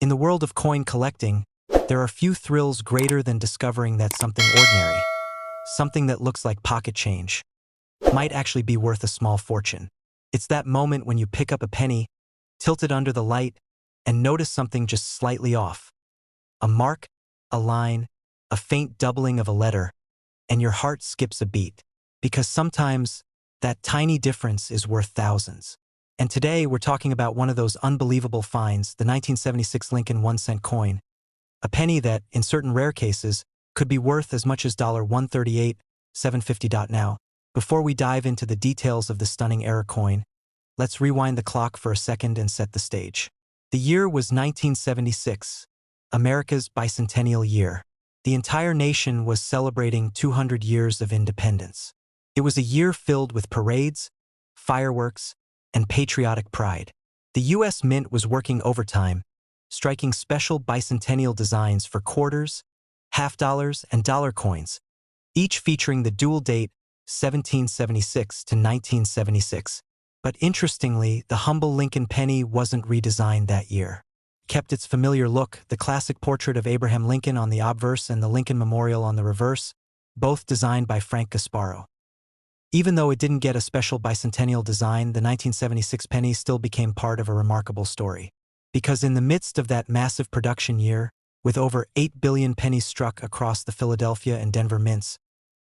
In the world of coin collecting, there are few thrills greater than discovering that something ordinary, something that looks like pocket change, might actually be worth a small fortune. It's that moment when you pick up a penny, tilt it under the light, and notice something just slightly off. A mark, a line, a faint doubling of a letter, and your heart skips a beat. Because sometimes, that tiny difference is worth thousands. And today, we're talking about one of those unbelievable finds, the 1976 Lincoln 1-cent coin. A penny that, in certain rare cases, could be worth as much as $138,750. Now, before we dive into the details of the stunning era coin, let's rewind the clock for a second and set the stage. The year was 1976, America's bicentennial year. The entire nation was celebrating 200 years of independence. It was a year filled with parades, fireworks, and patriotic pride. The U.S. Mint was working overtime, striking special bicentennial designs for quarters, half dollars, and dollar coins, each featuring the dual date 1776 to 1976. But interestingly, the humble Lincoln penny wasn't redesigned that year. It kept its familiar look, the classic portrait of Abraham Lincoln on the obverse and the Lincoln Memorial on the reverse, both designed by Frank Gasparo. Even though it didn't get a special bicentennial design, the 1976 penny still became part of a remarkable story. Because in the midst of that massive production year, with over 8 billion pennies struck across the Philadelphia and Denver mints,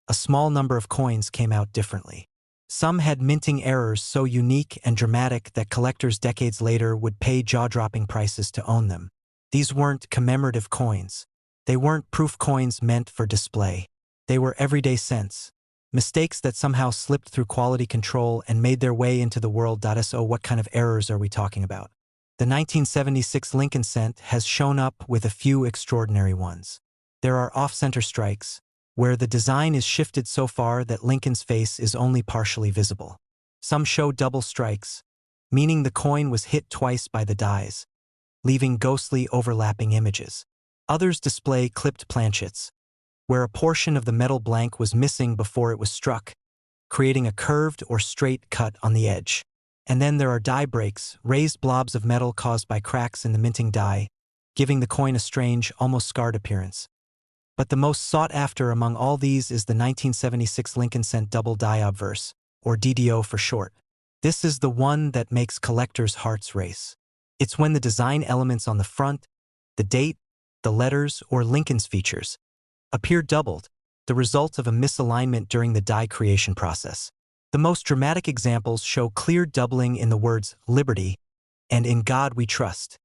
a small number of coins came out differently. Some had minting errors so unique and dramatic that collectors decades later would pay jaw-dropping prices to own them. These weren't commemorative coins. They weren't proof coins meant for display. They were everyday cents. Mistakes that somehow slipped through quality control and made their way into the world. So what kind of errors are we talking about? The 1976 Lincoln cent has shown up with a few extraordinary ones. There are off-center strikes, where the design is shifted so far that Lincoln's face is only partially visible. Some show double strikes, meaning the coin was hit twice by the dies, leaving ghostly overlapping images. Others display clipped planchets, where a portion of the metal blank was missing before it was struck, creating a curved or straight cut on the edge. And then there are die breaks, raised blobs of metal caused by cracks in the minting die, giving the coin a strange, almost scarred appearance. But the most sought after among all these is the 1976 Lincoln cent double die obverse, or DDO for short. This is the one that makes collectors' hearts race. It's when the design elements on the front, the date, the letters, or Lincoln's features, appear doubled, the result of a misalignment during the die creation process. The most dramatic examples show clear doubling in the words "Liberty" and "In God We Trust,"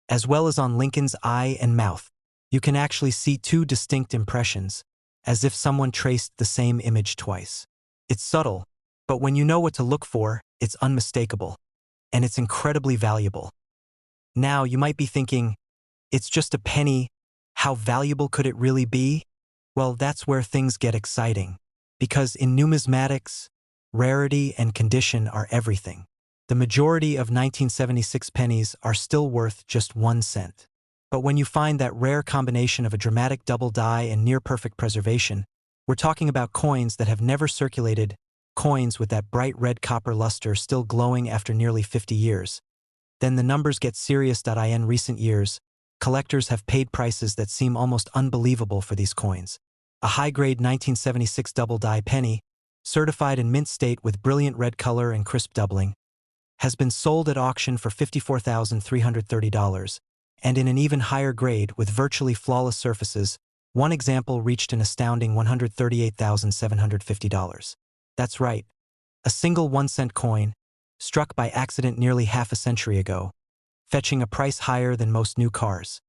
as well as on Lincoln's eye and mouth. You can actually see two distinct impressions, as if someone traced the same image twice. It's subtle, but when you know what to look for, it's unmistakable, and it's incredibly valuable. Now, you might be thinking, it's just a penny, how valuable could it really be? Well, that's where things get exciting, because in numismatics, rarity and condition are everything. The majority of 1976 pennies are still worth just 1 cent. But when you find that rare combination of a dramatic double die and near-perfect preservation, we're talking about coins that have never circulated, coins with that bright red copper luster still glowing after nearly 50 years. Then the numbers get serious. In recent years, collectors have paid prices that seem almost unbelievable for these coins. A high-grade 1976 double die penny, certified in mint state with brilliant red color and crisp doubling, has been sold at auction for $54,330, and in an even higher grade with virtually flawless surfaces, one example reached an astounding $138,750. That's right, a single 1-cent coin, struck by accident nearly half a century ago, fetching a price higher than most new cars.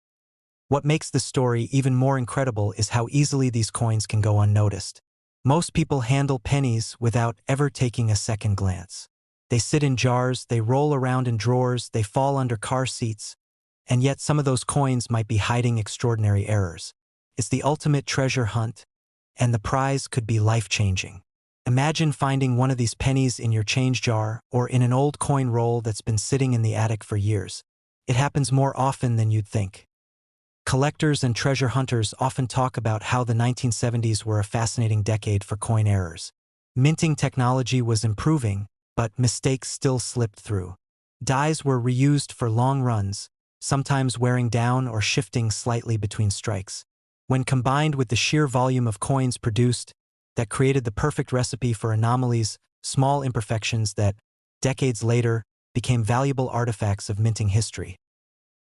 What makes this story even more incredible is how easily these coins can go unnoticed. Most people handle pennies without ever taking a second glance. They sit in jars, they roll around in drawers, they fall under car seats, and yet some of those coins might be hiding extraordinary errors. It's the ultimate treasure hunt, and the prize could be life-changing. Imagine finding one of these pennies in your change jar or in an old coin roll that's been sitting in the attic for years. It happens more often than you'd think. Collectors and treasure hunters often talk about how the 1970s were a fascinating decade for coin errors. Minting technology was improving, but mistakes still slipped through. Dies were reused for long runs, sometimes wearing down or shifting slightly between strikes. When combined with the sheer volume of coins produced, that created the perfect recipe for anomalies, small imperfections that, decades later, became valuable artifacts of minting history.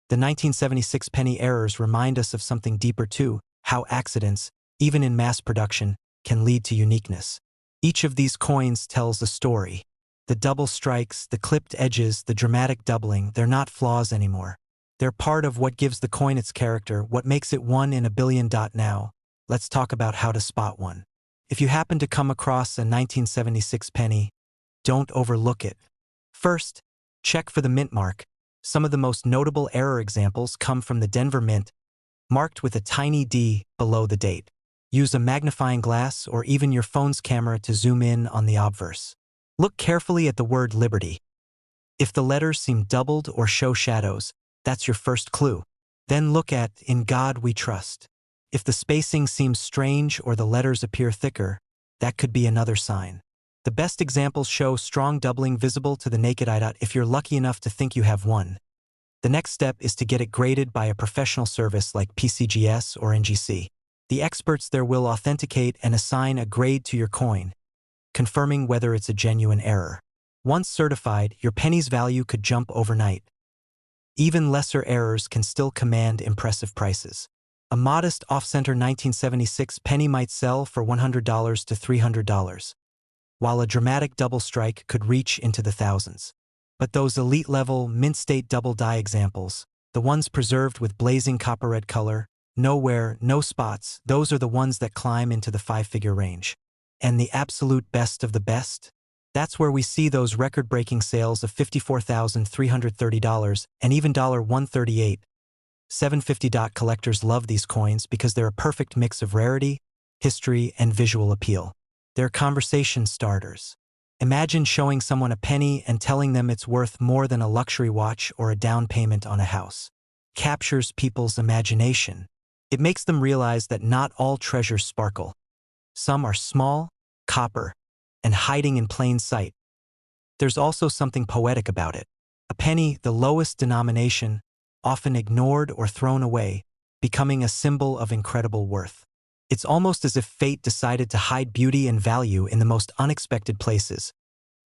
The 1976 penny errors remind us of something deeper too, how accidents, even in mass production, can lead to uniqueness. Each of these coins tells a story. The double strikes, the clipped edges, the dramatic doubling, they're not flaws anymore. They're part of what gives the coin its character, what makes it one in a billion. Now, let's talk about how to spot one. If you happen to come across a 1976 penny, don't overlook it. First, check for the mint mark. Some of the most notable error examples come from the Denver Mint, marked with a tiny D below the date. Use a magnifying glass or even your phone's camera to zoom in on the obverse. Look carefully at the word Liberty. If the letters seem doubled or show shadows, that's your first clue. Then look at In God We Trust. If the spacing seems strange or the letters appear thicker, that could be another sign. The best examples show strong doubling visible to the naked eye. If you're lucky enough to think you have one, the next step is to get it graded by a professional service like PCGS or NGC. The experts there will authenticate and assign a grade to your coin, confirming whether it's a genuine error. Once certified, your penny's value could jump overnight. Even lesser errors can still command impressive prices. A modest off-center 1976 penny might sell for $100 to $300, while a dramatic double strike could reach into the thousands. But those elite-level, mint-state double die examples, the ones preserved with blazing copper-red color, no wear, no spots, those are the ones that climb into the five-figure range. And the absolute best of the best? That's where we see those record-breaking sales of $54,330 and even $138,750. Collectors love these coins because they're a perfect mix of rarity, history, and visual appeal. They're conversation starters. Imagine showing someone a penny and telling them it's worth more than a luxury watch or a down payment on a house. Captures people's imagination. It makes them realize that not all treasures sparkle. Some are small, copper, and hiding in plain sight. There's also something poetic about it. A penny, the lowest denomination, often ignored or thrown away, becoming a symbol of incredible worth. It's almost as if fate decided to hide beauty and value in the most unexpected places,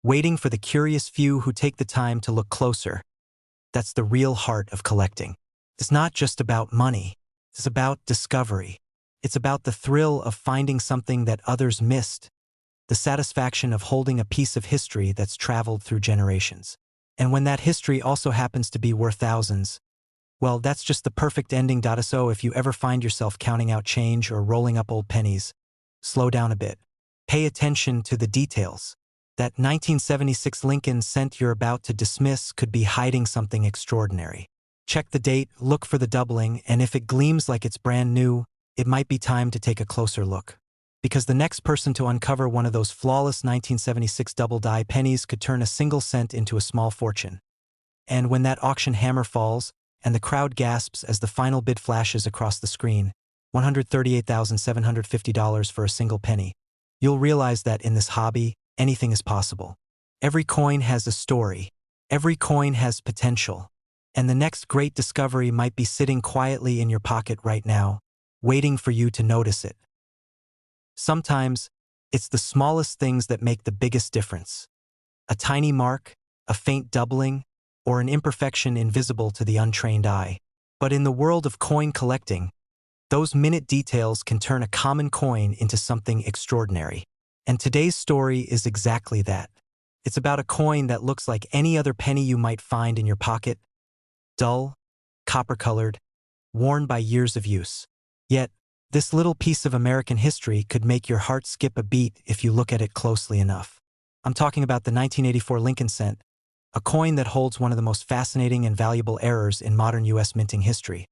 waiting for the curious few who take the time to look closer. That's the real heart of collecting. It's not just about money. It's about discovery. It's about the thrill of finding something that others missed, the satisfaction of holding a piece of history that's traveled through generations. And when that history also happens to be worth thousands, well, that's just the perfect ending. So if you ever find yourself counting out change or rolling up old pennies, slow down a bit. Pay attention to the details. That 1976 Lincoln cent you're about to dismiss could be hiding something extraordinary. Check the date, look for the doubling, and if it gleams like it's brand new, it might be time to take a closer look. Because the next person to uncover one of those flawless 1976 double die pennies could turn a single cent into a small fortune. And when that auction hammer falls, and the crowd gasps as the final bid flashes across the screen, $138,750 for a single penny, you'll realize that in this hobby, anything is possible. Every coin has a story. Every coin has potential. And the next great discovery might be sitting quietly in your pocket right now, waiting for you to notice it. Sometimes, it's the smallest things that make the biggest difference. A tiny mark, a faint doubling, or an imperfection invisible to the untrained eye. But in the world of coin collecting, those minute details can turn a common coin into something extraordinary. And today's story is exactly that. It's about a coin that looks like any other penny you might find in your pocket, dull, copper-colored, worn by years of use. Yet, this little piece of American history could make your heart skip a beat if you look at it closely enough. I'm talking about the 1984 Lincoln cent, a coin that holds one of the most fascinating and valuable errors in modern U.S. minting history.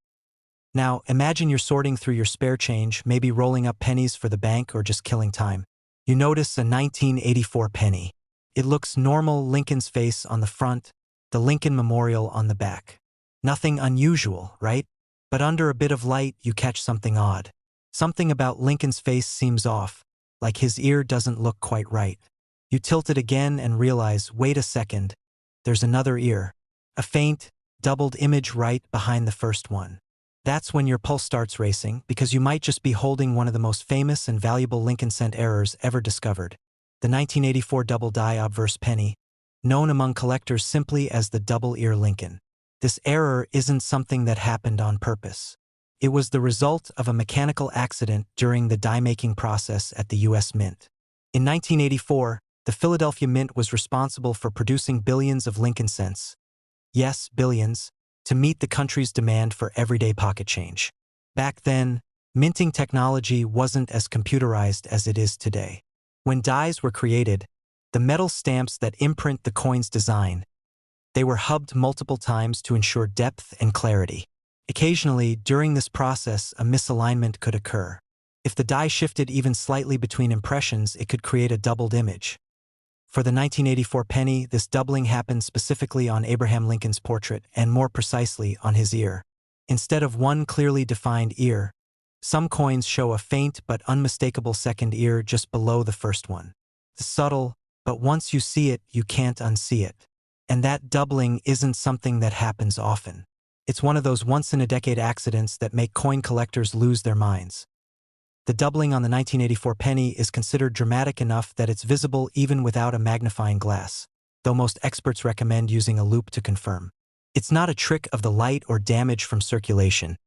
Now, imagine you're sorting through your spare change, maybe rolling up pennies for the bank or just killing time. You notice a 1984 penny. It looks normal, Lincoln's face on the front, the Lincoln Memorial on the back. Nothing unusual, right? But under a bit of light, you catch something odd. Something about Lincoln's face seems off, like his ear doesn't look quite right. You tilt it again and realize, wait a second, there's another ear. A faint, doubled image right behind the first one. That's when your pulse starts racing, because you might just be holding one of the most famous and valuable Lincoln cent errors ever discovered, the 1984 double die obverse penny, known among collectors simply as the double-ear Lincoln. This error isn't something that happened on purpose. It was the result of a mechanical accident during the die-making process at the U.S. Mint. In 1984, the Philadelphia Mint was responsible for producing billions of Lincoln cents. Yes, billions, to meet the country's demand for everyday pocket change. Back then, minting technology wasn't as computerized as it is today. When dies were created, the metal stamps that imprint the coin's design, they were hubbed multiple times to ensure depth and clarity. Occasionally, during this process, a misalignment could occur. If the die shifted even slightly between impressions, it could create a doubled image. For the 1984 penny, this doubling happened specifically on Abraham Lincoln's portrait, and more precisely on his ear. Instead of one clearly defined ear, some coins show a faint but unmistakable second ear just below the first one. It's subtle, but once you see it, you can't unsee it. And that doubling isn't something that happens often. It's one of those once-in-a-decade accidents that make coin collectors lose their minds. The doubling on the 1984 penny is considered dramatic enough that it's visible even without a magnifying glass, though most experts recommend using a loupe to confirm. It's not a trick of the light or damage from circulation.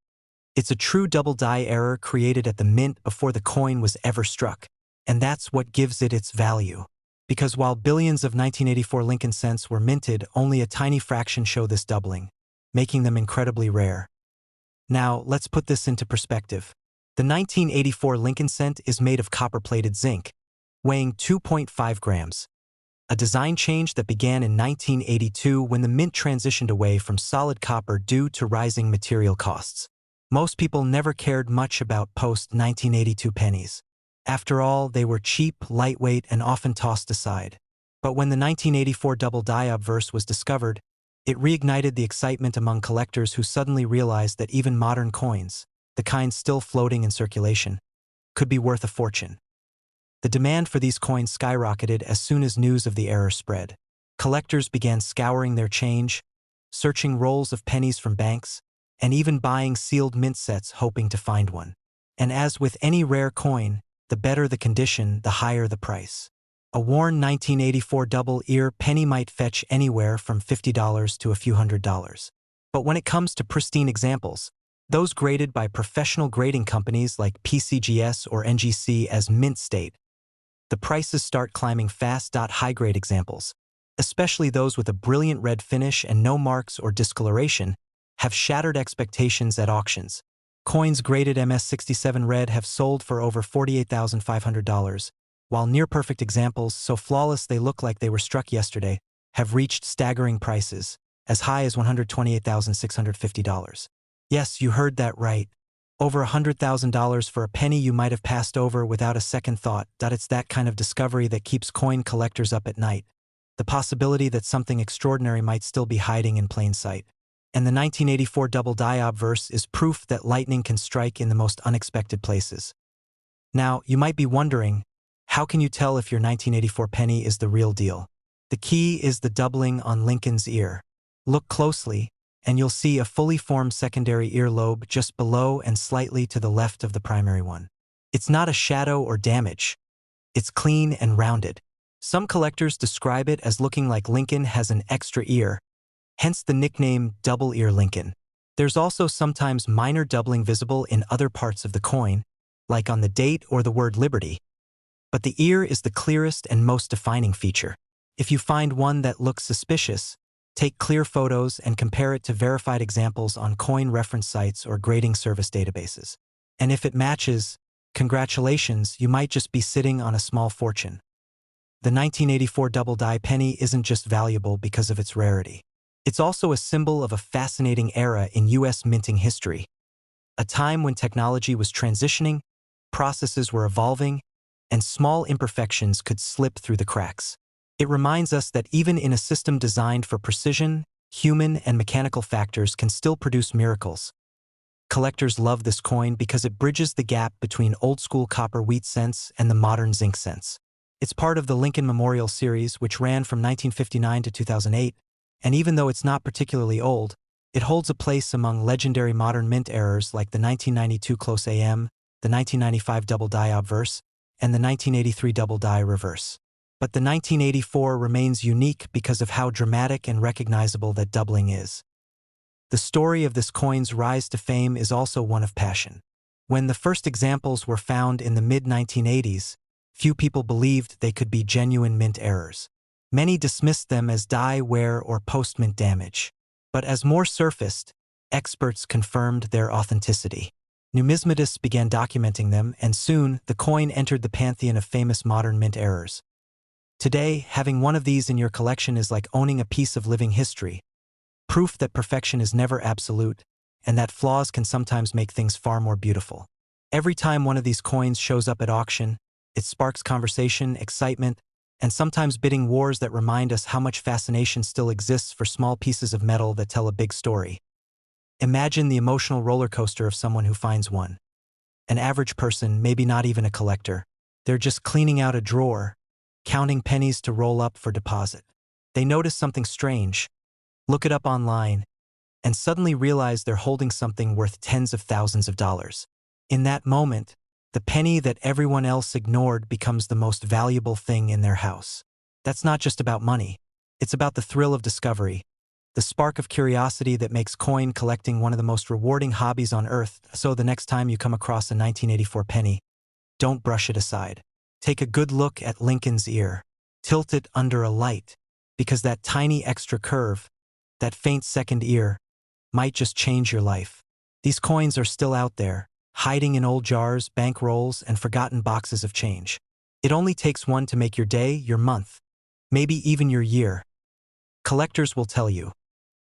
It's a true double die error created at the mint before the coin was ever struck, and that's what gives it its value. Because while billions of 1984 Lincoln cents were minted, only a tiny fraction show this doubling, making them incredibly rare. Now, let's put this into perspective. The 1984 Lincoln cent is made of copper-plated zinc, weighing 2.5 grams, a design change that began in 1982 when the mint transitioned away from solid copper due to rising material costs. Most people never cared much about post-1982 pennies. After all, they were cheap, lightweight, and often tossed aside. But when the 1984 double die obverse was discovered, it reignited the excitement among collectors who suddenly realized that even modern coins, the kind still floating in circulation, could be worth a fortune. The demand for these coins skyrocketed as soon as news of the error spread. Collectors began scouring their change, searching rolls of pennies from banks, and even buying sealed mint sets hoping to find one. And as with any rare coin, the better the condition, the higher the price. A worn 1984 double-ear penny might fetch anywhere from $50 to a few $100s. But when it comes to pristine examples, those graded by professional grading companies like PCGS or NGC as mint state, the prices start climbing fast. High-grade examples, especially those with a brilliant red finish and no marks or discoloration, have shattered expectations at auctions. Coins graded MS67 red have sold for over $48,500, while near-perfect examples, so flawless they look like they were struck yesterday, have reached staggering prices, as high as $128,650. Yes, you heard that right. Over $100,000 for a penny you might have passed over without a second thought. It's that kind of discovery that keeps coin collectors up at night. The possibility that something extraordinary might still be hiding in plain sight. And the 1984 double die obverse is proof that lightning can strike in the most unexpected places. Now, you might be wondering, how can you tell if your 1984 penny is the real deal? The key is the doubling on Lincoln's ear. Look closely, and you'll see a fully formed secondary earlobe just below and slightly to the left of the primary one. It's not a shadow or damage. It's clean and rounded. Some collectors describe it as looking like Lincoln has an extra ear, hence the nickname double-ear Lincoln. There's also sometimes minor doubling visible in other parts of the coin, like on the date or the word Liberty. But the ear is the clearest and most defining feature. If you find one that looks suspicious, take clear photos and compare it to verified examples on coin reference sites or grading service databases. And if it matches, congratulations, you might just be sitting on a small fortune. The 1984 double die penny isn't just valuable because of its rarity. It's also a symbol of a fascinating era in U.S. minting history, a time when technology was transitioning, processes were evolving, and small imperfections could slip through the cracks. It reminds us that even in a system designed for precision, human and mechanical factors can still produce miracles. Collectors love this coin because it bridges the gap between old-school copper wheat cents and the modern zinc cents. It's part of the Lincoln Memorial Series, which ran from 1959 to 2008, and even though it's not particularly old, It holds a place among legendary modern mint errors like the 1992 close AM, the 1995 double die obverse, and the 1983 double die reverse. But the 1984 remains unique because of how dramatic and recognizable that doubling is. The story of this coin's rise to fame is also one of passion. When the first examples were found in the mid-1980s, few people believed they could be genuine mint errors. Many dismissed them as die, wear, or post-mint damage. But as more surfaced, experts confirmed their authenticity. Numismatists began documenting them, and soon the coin entered the pantheon of famous modern mint errors. Today, having one of these in your collection is like owning a piece of living history, proof that perfection is never absolute, and that flaws can sometimes make things far more beautiful. Every time one of these coins shows up at auction, it sparks conversation, excitement, and sometimes bidding wars that remind us how much fascination still exists for small pieces of metal that tell a big story. Imagine the emotional roller coaster of someone who finds one. An average person, maybe not even a collector, they're just cleaning out a drawer, counting pennies to roll up for deposit. They notice something strange, look it up online, and suddenly realize they're holding something worth tens of thousands of dollars. In that moment, the penny that everyone else ignored becomes the most valuable thing in their house. That's not just about money. It's about the thrill of discovery, the spark of curiosity that makes coin collecting one of the most rewarding hobbies on earth. So the next time you come across a 1984 penny, don't brush it aside. Take a good look at Lincoln's ear. Tilt it under a light, because that tiny extra curve, that faint second ear, might just change your life. These coins are still out there, hiding in old jars, bank rolls, and forgotten boxes of change. It only takes one to make your day, your month, maybe even your year. Collectors will tell you.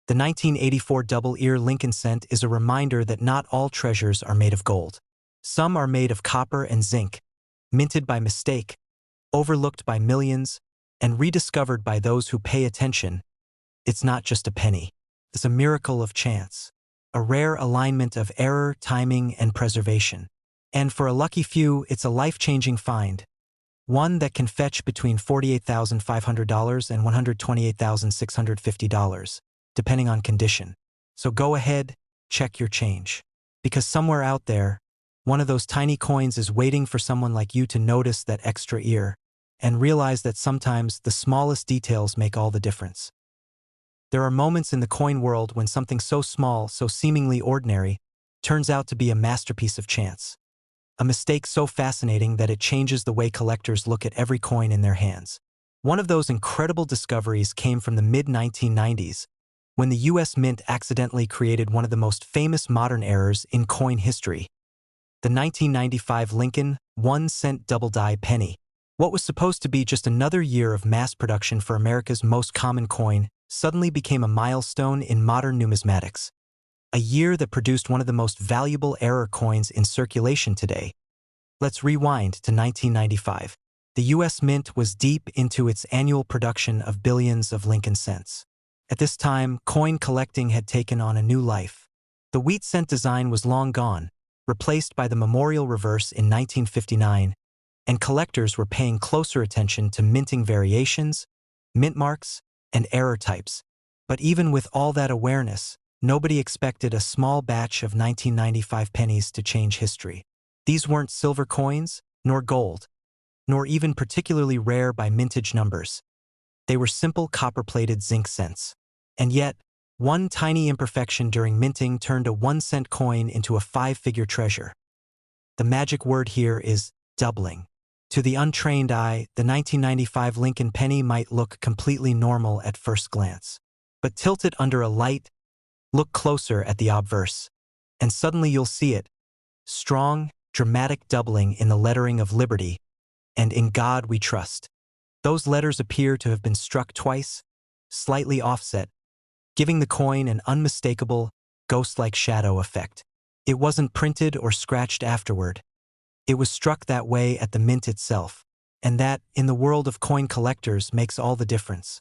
The 1984 double-ear Lincoln cent is a reminder that not all treasures are made of gold. Some are made of copper and zinc, minted by mistake, overlooked by millions, and rediscovered by those who pay attention. It's not just a penny. It's a miracle of chance, a rare alignment of error, timing, and preservation. And for a lucky few, it's a life-changing find, one that can fetch between $48,500 and $128,650, depending on condition. So go ahead, check your change. Because somewhere out there, one of those tiny coins is waiting for someone like you to notice that extra ear and realize that sometimes the smallest details make all the difference. There are moments in the coin world when something so small, so seemingly ordinary, turns out to be a masterpiece of chance. A mistake so fascinating that it changes the way collectors look at every coin in their hands. One of those incredible discoveries came from the mid-1990s, when the US Mint accidentally created one of the most famous modern errors in coin history, the 1995 Lincoln 1-cent double-die penny. What was supposed to be just another year of mass production for America's most common coin suddenly became a milestone in modern numismatics. A year that produced one of the most valuable error coins in circulation today. Let's rewind to 1995. The US Mint was deep into its annual production of billions of Lincoln cents. At this time, coin collecting had taken on a new life. The wheat cent design was long gone, replaced by the memorial reverse in 1959, and collectors were paying closer attention to minting variations, mint marks, and error types. But even with all that awareness, nobody expected a small batch of 1995 pennies to change history. These weren't silver coins, nor gold, nor even particularly rare by mintage numbers. They were simple copper-plated zinc cents. And yet, one tiny imperfection during minting turned a 1-cent coin into a 5-figure treasure. The magic word here is doubling. To the untrained eye, the 1995 Lincoln penny might look completely normal at first glance. But tilt it under a light, look closer at the obverse, and suddenly you'll see it. Strong, dramatic doubling in the lettering of liberty, and in God we trust. Those letters appear to have been struck twice, slightly offset, giving the coin an unmistakable, ghost-like shadow effect. It wasn't printed or scratched afterward. It was struck that way at the mint itself, and that, in the world of coin collectors, makes all the difference.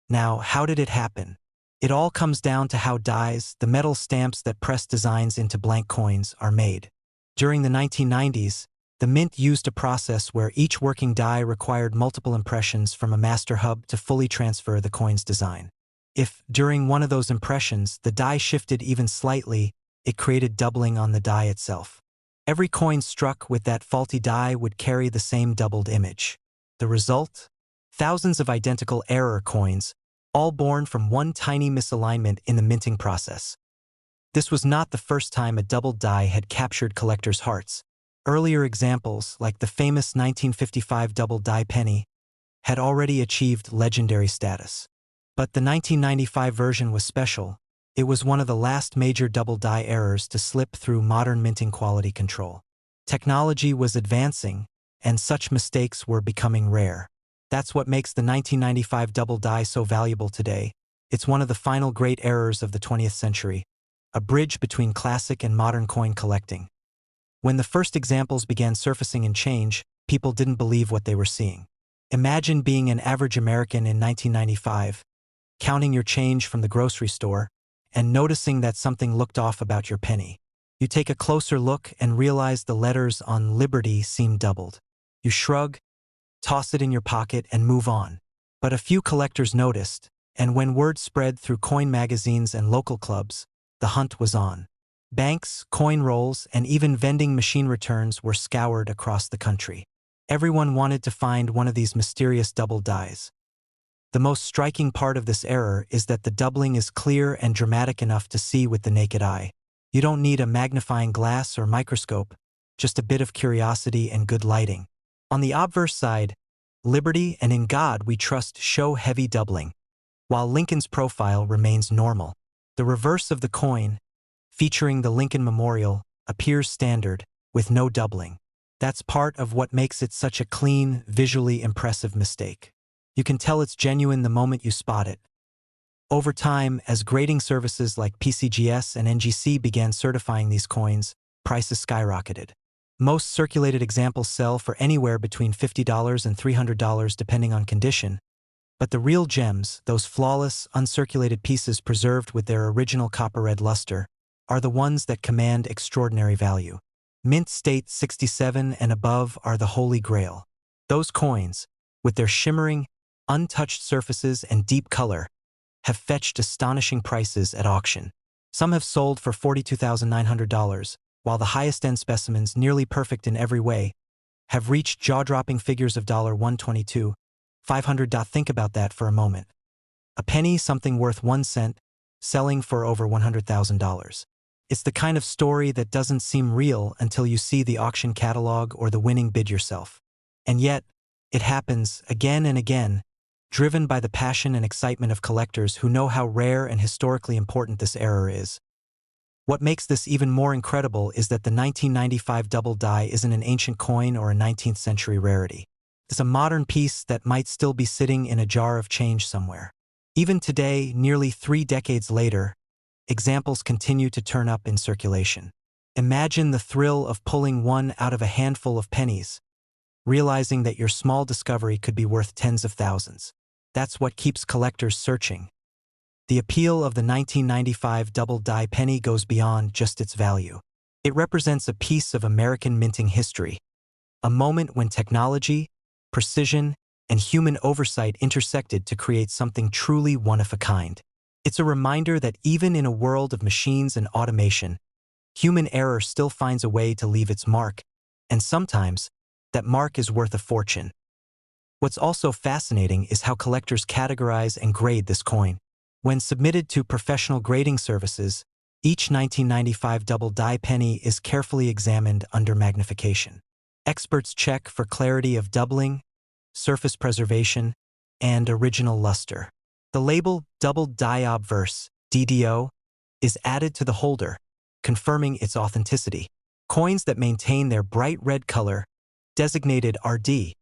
Now, how did it happen? It all comes down to how dies, the metal stamps that press designs into blank coins, are made. During the 1990s, the mint used a process where each working die required multiple impressions from a master hub to fully transfer the coin's design. If, during one of those impressions, the die shifted even slightly, it created doubling on the die itself. Every coin struck with that faulty die would carry the same doubled image. The result? Thousands of identical error coins, all born from one tiny misalignment in the minting process. This was not the first time a doubled die had captured collectors' hearts. Earlier examples, like the famous 1955 double die penny, had already achieved legendary status. But the 1995 version was special. It was one of the last major double die errors to slip through modern minting quality control. Technology was advancing, and such mistakes were becoming rare. That's what makes the 1995 double die so valuable today. It's one of the final great errors of the 20th century, a bridge between classic and modern coin collecting. When the first examples began surfacing in change, people didn't believe what they were seeing. Imagine being an average American in 1995, counting your change from the grocery store, and noticing that something looked off about your penny. You take a closer look and realize the letters on Liberty seem doubled. You shrug, toss it in your pocket, and move on. But a few collectors noticed, and when word spread through coin magazines and local clubs, the hunt was on. Banks, coin rolls, and even vending machine returns were scoured across the country. Everyone wanted to find one of these mysterious double dies. The most striking part of this error is that the doubling is clear and dramatic enough to see with the naked eye. You don't need a magnifying glass or microscope, just a bit of curiosity and good lighting. On the obverse side, Liberty and In God We Trust show heavy doubling, while Lincoln's profile remains normal. The reverse of the coin, featuring the Lincoln Memorial, appears standard, with no doubling. That's part of what makes it such a clean, visually impressive mistake. You can tell it's genuine the moment you spot it. Over time, as grading services like PCGS and NGC began certifying these coins, prices skyrocketed. Most circulated examples sell for anywhere between $50 and $300 depending on condition, but the real gems, those flawless, uncirculated pieces preserved with their original copper-red luster, are the ones that command extraordinary value. Mint State 67 and above are the holy grail. Those coins, with their shimmering, untouched surfaces and deep color, have fetched astonishing prices at auction. Some have sold for $42,900, while the highest-end specimens, nearly perfect in every way, have reached jaw-dropping figures of $122, $500. Think about that for a moment. A penny, something worth 1 cent, selling for over $100,000. It's the kind of story that doesn't seem real until you see the auction catalog or the winning bid yourself. And yet, it happens again and again, driven by the passion and excitement of collectors who know how rare and historically important this error is. What makes this even more incredible is that the 1995 double die isn't an ancient coin or a 19th century rarity. It's a modern piece that might still be sitting in a jar of change somewhere. Even today, nearly 3 decades later, examples continue to turn up in circulation. Imagine the thrill of pulling one out of a handful of pennies, realizing that your small discovery could be worth tens of thousands. That's what keeps collectors searching. The appeal of the 1995 double die penny goes beyond just its value. It represents a piece of American minting history, a moment when technology, precision, and human oversight intersected to create something truly one of a kind. It's a reminder that even in a world of machines and automation, human error still finds a way to leave its mark, and sometimes, that mark is worth a fortune. What's also fascinating is how collectors categorize and grade this coin. When submitted to professional grading services, each 1995 double die penny is carefully examined under magnification. Experts check for clarity of doubling, surface preservation, and original luster. The label Double Die Obverse, DDO, is added to the holder, confirming its authenticity. Coins that maintain their bright red color, designated RD,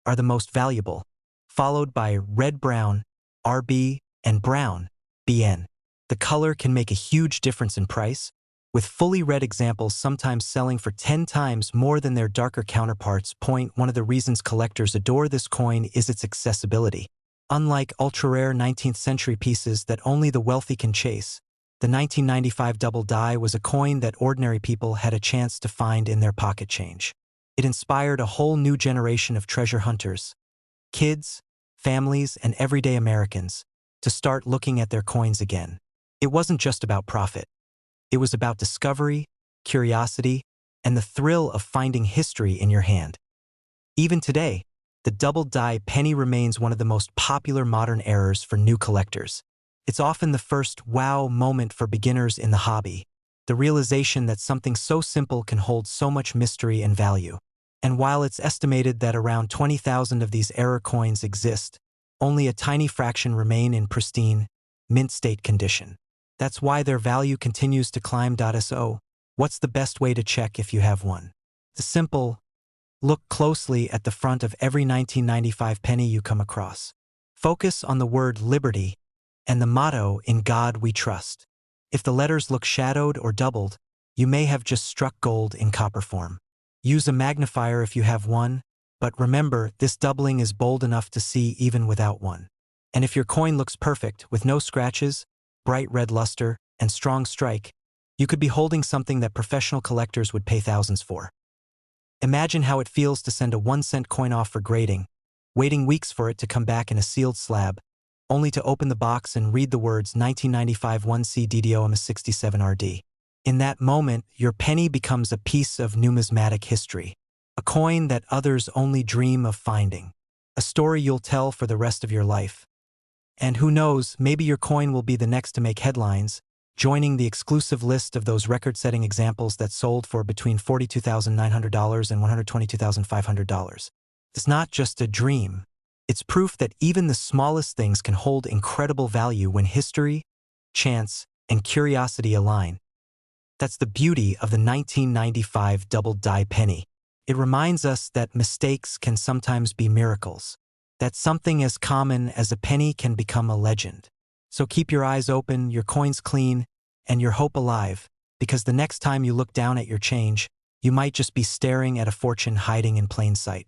are the most valuable, followed by red-brown, RB, and brown, BN. The color can make a huge difference in price, with fully red examples sometimes selling for 10 times more than their darker counterparts. One of the reasons collectors adore this coin is its accessibility. Unlike ultra-rare 19th century pieces that only the wealthy can chase, the 1995 double die was a coin that ordinary people had a chance to find in their pocket change. It inspired a whole new generation of treasure hunters, kids, families, and everyday Americans, to start looking at their coins again. It wasn't just about profit. It was about discovery, curiosity, and the thrill of finding history in your hand. Even today, the double-die penny remains one of the most popular modern errors for new collectors. It's often the first wow moment for beginners in the hobby, the realization that something so simple can hold so much mystery and value. And while it's estimated that around 20,000 of these error coins exist, only a tiny fraction remain in pristine, mint-state condition. That's why their value continues to climb. So, what's the best way to check if you have one? The simple, look closely at the front of every 1995 penny you come across. Focus on the word liberty and the motto, "In God We Trust." If the letters look shadowed or doubled, you may have just struck gold in copper form. Use a magnifier if you have one, but remember, this doubling is bold enough to see even without one. And if your coin looks perfect, with no scratches, bright red luster, and strong strike, you could be holding something that professional collectors would pay thousands for. Imagine how it feels to send a 1-cent coin off for grading, waiting weeks for it to come back in a sealed slab, only to open the box and read the words 1995 1C DDOM 67 RD. In that moment, your penny becomes a piece of numismatic history, a coin that others only dream of finding, a story you'll tell for the rest of your life. And who knows, maybe your coin will be the next to make headlines, joining the exclusive list of those record-setting examples that sold for between $42,900 and $122,500. It's not just a dream. It's proof that even the smallest things can hold incredible value when history, chance, and curiosity align. That's the beauty of the 1995 double-die penny. It reminds us that mistakes can sometimes be miracles, that something as common as a penny can become a legend. So keep your eyes open, your coins clean, and your hope alive, because the next time you look down at your change, you might just be staring at a fortune hiding in plain sight.